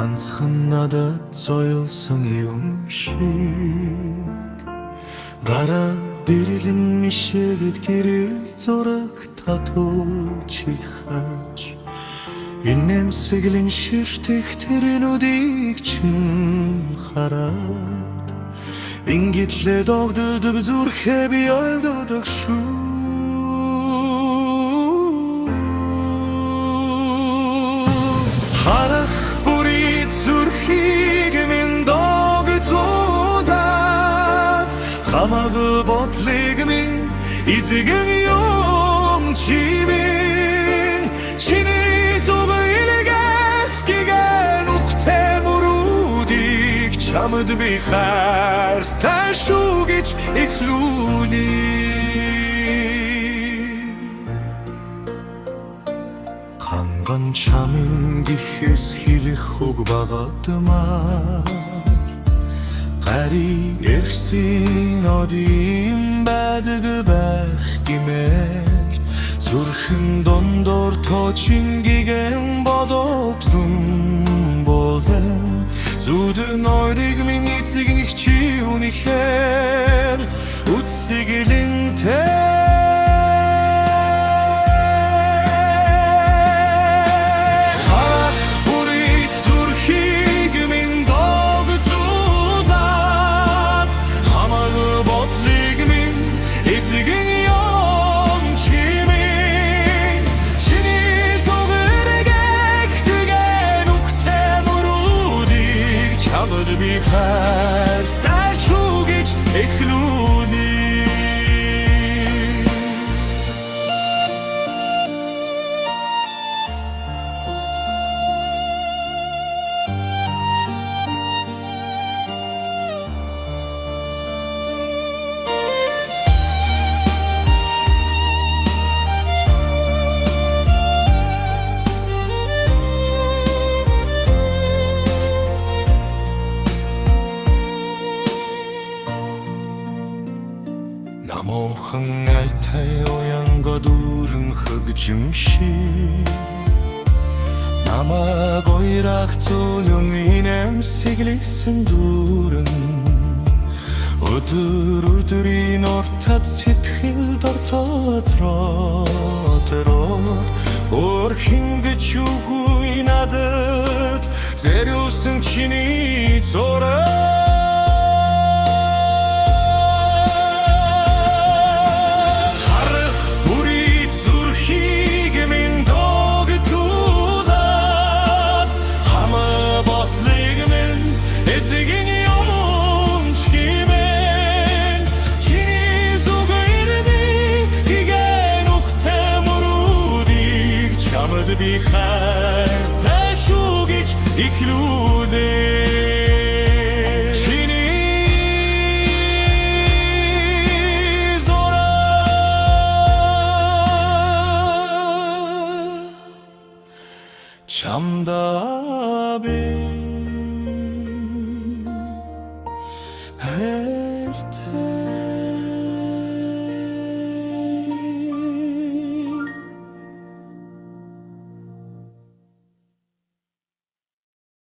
ганцхан надад зоёлсон юм шиг гараа дэрлэн мишэгэд гэрэл зураг татуулж ихаж инэмсэглэн ширтэх тэрнүүдийг чин хараад ингэтлээ догддог зүрхээ би ойлгодог шүү. Харах бүрий зүрхийг минь догдуулаад хамаагүй бодлыг минь эзэгэн юм чимэн чиний зүгээрээ гигэн ухтэй мөрүүдийг чамд би хайртай шүү гэж эхлүүлээ. Канган чамын гэхээс хэлэх үг багадмаар гари эрхсэн одим байдаг байх гэмээр зүрхэн дондор точин гигэн бодотрун болэн зүдэн ойрыг минь эцэгнэх чи үнэхээр үтсэгэлэнтэй би хайртай шүү гэж эхлүүлээ. Намуухан айтай уянга дүүрэн хөгжимшиг намайг ойрах зулун инэмсэглэсэн дүүрэн өдөр өдрийн ортод сэтгэл дортодроод өөрхин гэж үгүй надад зэрүүлсэн чиний зураг би хайртай шүү гэж эхлүүлээ. Чиний зураг чамдаа би хайртай